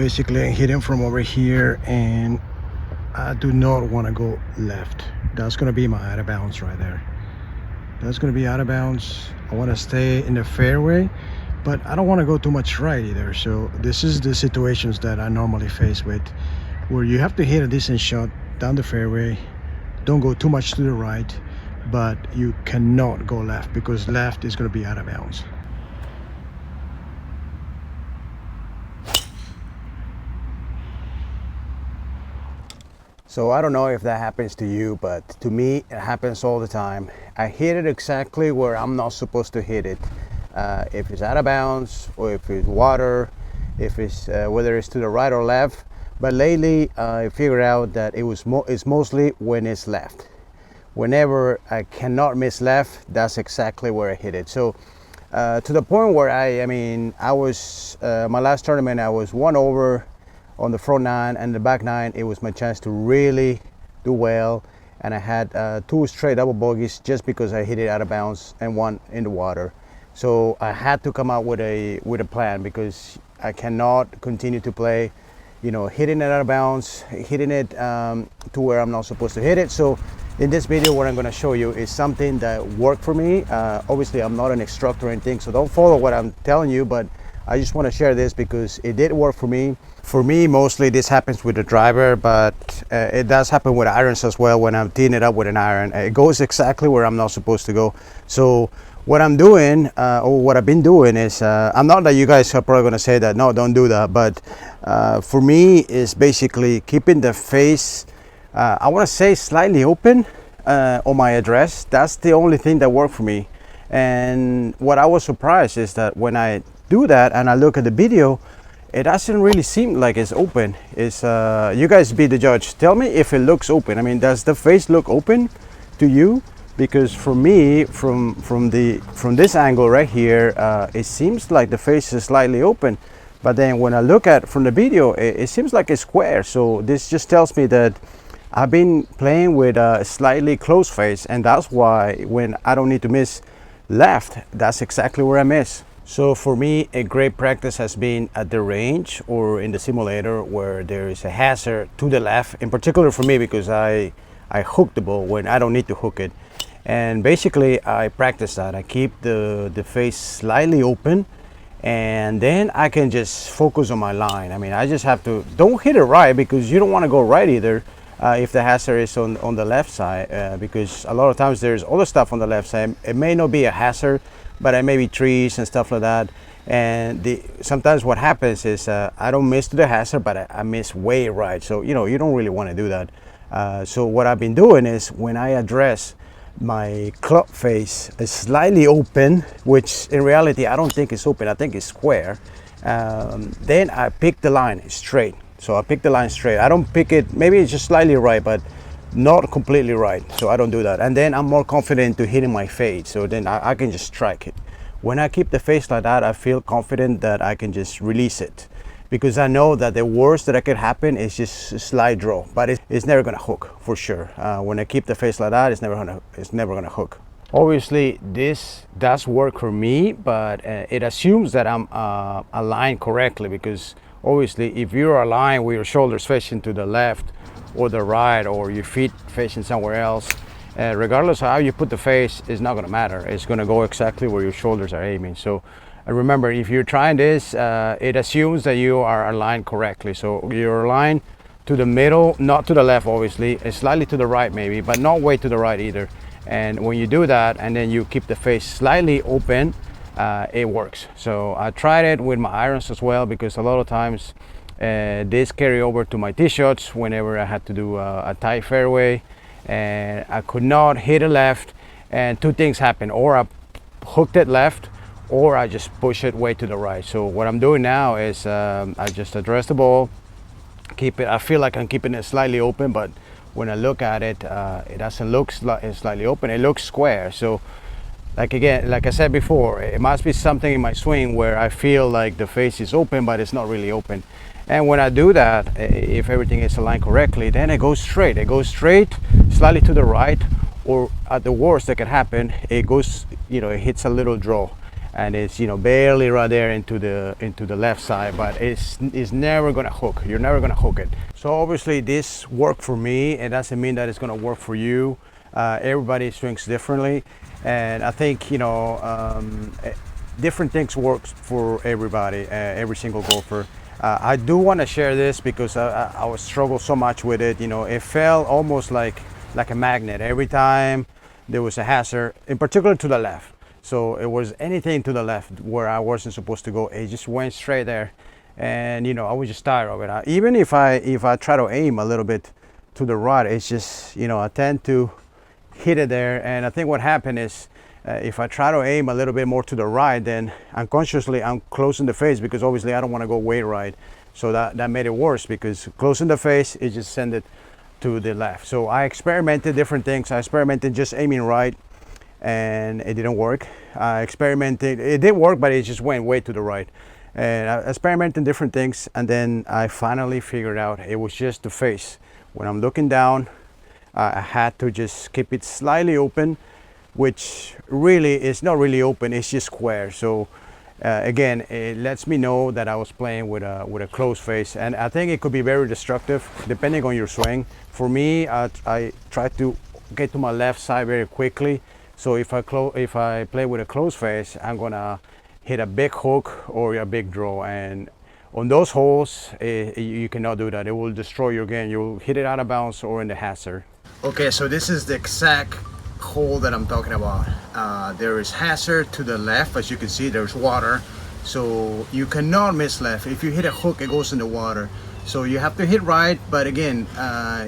Basically, I'm hitting from over here, and I do not want to go left. That's going to be my out of bounds right there. That's going to be out of bounds. I want to stay in the fairway, but I don't want to go too much right either. So this is the situations that I normally face with, where you have to hit a decent shot down the fairway. Don't go too much to the right, but you cannot go left, because left is going to be out of bounds. So I don't know if that happens to you, but to me it happens all the time. I hit it exactly where I'm not supposed to hit it. If it's out of bounds, or if it's water, if it's whether it's to the right or left. But lately I figured out that it's mostly when it's left. Whenever I cannot miss left, that's exactly where I hit it. So to the point where I was my last tournament, I was 1 over on the front 9 and the back 9. It was my chance to really do well, and I had 2 straight double bogeys just because I hit it out of bounds and 1 in the water. So I had to come out with a plan, because I cannot continue to play, hitting it out of bounds, hitting it to where I'm not supposed to hit it. So in this video, what I'm going to show you is something that worked for me. Obviously, I'm not an instructor or anything, so don't follow what I'm telling you, but I just want to share this because it did work for me. For me, mostly this happens with the driver, but it does happen with irons as well. When I'm teeing it up with an iron, it goes exactly where I'm not supposed to go. So what I'm doing, or what I've been doing is, I'm not that you guys are probably going to say that, no, don't do that. But for me, is basically keeping the face, I want to say slightly open on my address. That's the only thing that worked for me. And what I was surprised is that when I do that and I look at the video, it doesn't really seem like it's open. It's you guys be the judge. Tell me if it looks open. I mean, does the face look open to you? Because for me, from this angle right here, it seems like the face is slightly open. But then when I look at from the video, it seems like it's square. So this just tells me that I've been playing with a slightly closed face, and that's why when I don't need to miss left, that's exactly where I miss. So for me, a great practice has been at the range or in the simulator where there is a hazard to the left, in particular for me, because I hook the ball when I don't need to hook it. And basically I practice that. I keep the face slightly open, and then I can just focus on my line. I mean, I just have to, don't hit it right, because you don't want to go right either if the hazard is on the left side, because a lot of times there's other stuff on the left side. It may not be a hazard, but it may be trees and stuff like that. And sometimes what happens is I don't miss to the hazard, but I miss way right. So you don't really want to do that. So what I've been doing is, when I address my club face is slightly open, which in reality I don't think it's open, I think it's square, then I pick the line straight. So I pick the line straight. I don't pick it, maybe it's just slightly right, but not completely right. So I don't do that. And then I'm more confident to hitting my fade. So then I can just strike it. When I keep the face like that, I feel confident that I can just release it, because I know that the worst that could happen is just a slide draw, but it's never gonna hook for sure. When I keep the face like that, it's never gonna hook. Obviously, this does work for me, but it assumes that I'm aligned correctly, because obviously if you're aligned with your shoulders facing to the left or the right, or your feet facing somewhere else, regardless of how you put the face, it's not going to matter. It's going to go exactly where your shoulders are aiming. So remember, if you're trying this, it assumes that you are aligned correctly. So you're aligned to the middle, not to the left, obviously, slightly to the right maybe, but not way to the right either. And when you do that, and then you keep the face slightly open, it works. So I tried it with my irons as well, because a lot of times this carry over to my tee shots whenever I had to do a tight fairway and I could not hit a left, and 2 things happen: or I hooked it left, or I just push it way to the right. So what I'm doing now is I just address the ball, keep it, I feel like I'm keeping it slightly open, but when I look at it, it doesn't look slightly open, it looks square. So like I said before, it must be something in my swing where I feel like the face is open, but it's not really open. And when I do that, if everything is aligned correctly, then it goes straight. It goes straight, slightly to the right, or at the worst that could happen, it goes, it hits a little draw. and it's, you know, barely right there into the left side, but it's never gonna hook. You're never gonna hook it. So obviously this worked for me. It doesn't mean that it's gonna work for you. Everybody swings differently, and I think, you know, different things works for everybody, every single golfer. I do want to share this because I was struggled so much with it. You know, it felt almost like a magnet every time there was a hazard, in particular to the left. So it was anything to the left where I wasn't supposed to go, it just went straight there, and you know, I was just tired of it. Even if I try to aim a little bit to the right, it's just, you know, I tend to hit it there. And I think what happened is, if I try to aim a little bit more to the right, then unconsciously I'm closing the face, because obviously I don't want to go way right. So that made it worse, because closing the face, it just sent it to the left. So I experimented different things. I experimented just aiming right, and it didn't work. I experimented, it did work, but it just went way to the right. And I experimented different things, and then I finally figured out it was just the face. When I'm looking down, I had to just keep it slightly open, which really is not really open, it's just square. So again, it lets me know that I was playing with a closed face, and I think it could be very destructive depending on your swing. For me, I try to get to my left side very quickly. So if I play with a closed face, I'm gonna hit a big hook or a big draw, and on those holes, you cannot do that. It will destroy your game. You'll hit it out of bounds or in the hazard. Okay, so this is the exact hole that I'm talking about. There is hazard to the left. As you can see, there's water, so you cannot miss left. If you hit a hook, it goes in the water. So you have to hit right, but again,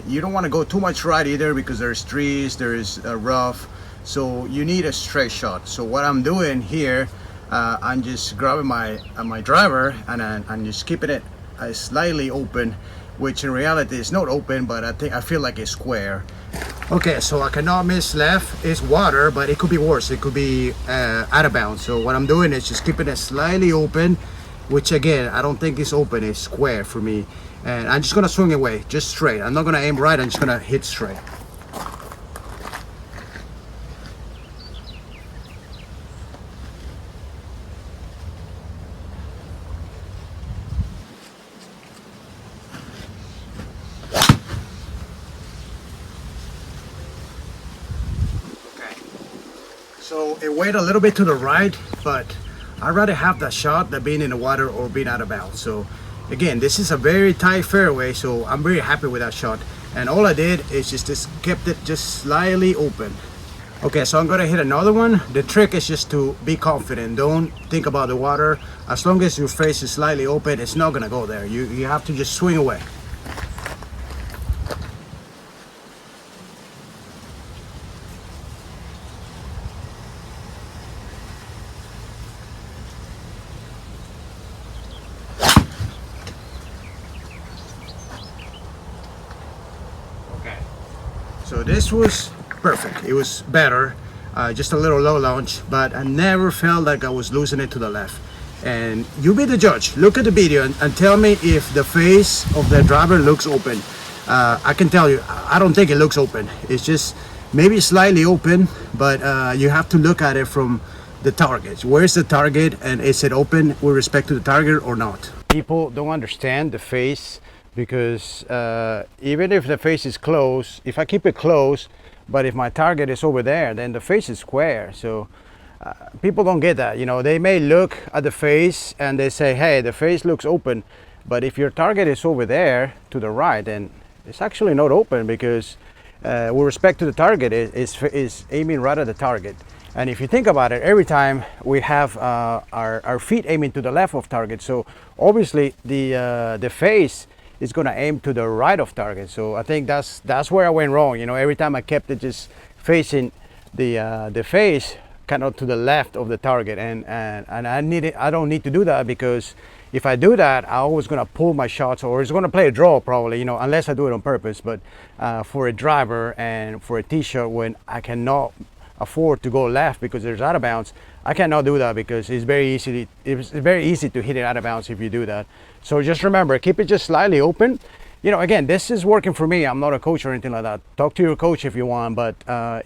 you don't want to go too much right either, because there's trees, there's rough, so you need a straight shot. So what I'm doing here, I'm just grabbing my driver, and I'm just keeping it slightly open, which in reality is not open, but I feel like it's square. Okay, so I cannot miss left. It's water, but it could be worse. It could be out of bounds. So what I'm doing is just keeping it slightly open, which again, I don't think it's open. It's square for me. And I'm just gonna swing away, just straight. I'm not gonna aim right, I'm just gonna hit straight. So it went a little bit to the right, but I'd rather have that shot than being in the water or being out of bounds. So again, this is a very tight fairway, so I'm very happy with that shot. And all I did is just kept it just slightly open. Okay, so I'm gonna hit another one. The trick is just to be confident. Don't think about the water. As long as your face is slightly open, it's not gonna go there. You have to just swing away. So this was perfect. It was better, just a little low launch, but I never felt like I was losing it to the left. And you be the judge. Look at the video and tell me if the face of the driver looks open. I can tell you, I don't think it looks open. It's just maybe slightly open, but you have to look at it from the target. Where's the target, and is it open with respect to the target or not? People don't understand the face, because even if the face is closed, if I keep it closed, but if my target is over there, then the face is square. So people don't get that. You know, they may look at the face and they say, hey, the face looks open, but if your target is over there to the right, then it's actually not open, because with respect to the target, is aiming right at the target. And if you think about it, every time we have our feet aiming to the left of target, so obviously the face is going to aim to the right of target. So I think that's where I went wrong. You know, every time I kept it just facing the face kind of to the left of the target, and I don't need to do that, because if I do that, I'm always going to pull my shots, or it's going to play a draw probably, you know, unless I do it on purpose. But for a driver and for a tee shot, when I cannot afford to go left because there's out of bounds, I cannot do that, because it's very easy to hit it out of bounds if you do that. So just remember, keep it just slightly open, again, this is working for me. I'm not a coach or anything like that. Talk to your coach if you want, but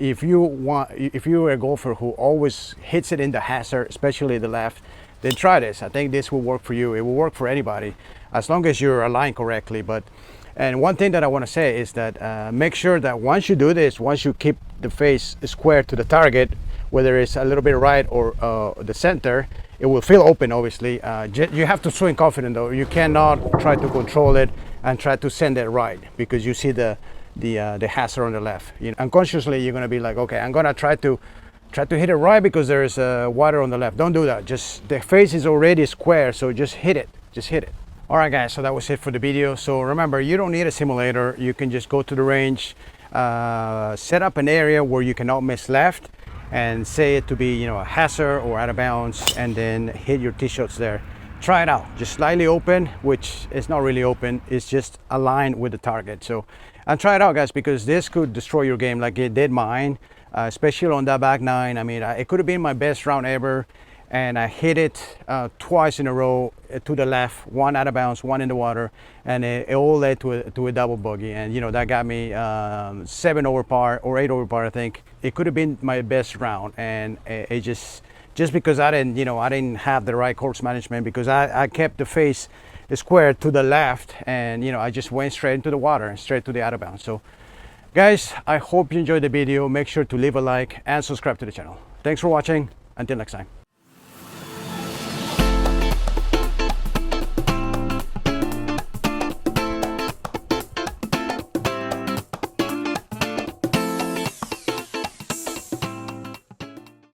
if you're a golfer who always hits it in the hazard, especially the left, then try this. I think this will work for you. It will work for anybody as long as you're aligned correctly. And one thing that I want to say is that make sure that once you do this, once you keep the face square to the target, whether it's a little bit right or the center, it will feel open, obviously. You have to swing confident though. You cannot try to control it and try to send it right, because you see the hazard on the left. Unconsciously you're going to be like, okay, I'm going to try to hit it right because there's water on the left. Don't do that. Just the face is already square, so just hit it. All right guys, so that was it for the video. So remember, you don't need a simulator. You can just go to the range, set up an area where you cannot miss left, and say it to be a hazard or out of bounds, and then hit your tee shots there. Try it out. Just slightly open, which is not really open, it's just aligned with the target. So and try it out guys, because this could destroy your game like it did mine, especially on that back nine. I mean, it could have been my best round ever, and I hit it twice in a row to the left, one out of bounds, one in the water, and it all led to a double bogey. And that got me 7 over par or 8 over par, I think. It could have been my best round, and it just because I didn't have the right course management, because I kept the face square to the left, and I just went straight into the water, straight to the out of bounds. So guys, I hope you enjoyed the video. Make sure to leave a like and subscribe to the channel. Thanks for watching. Until next time.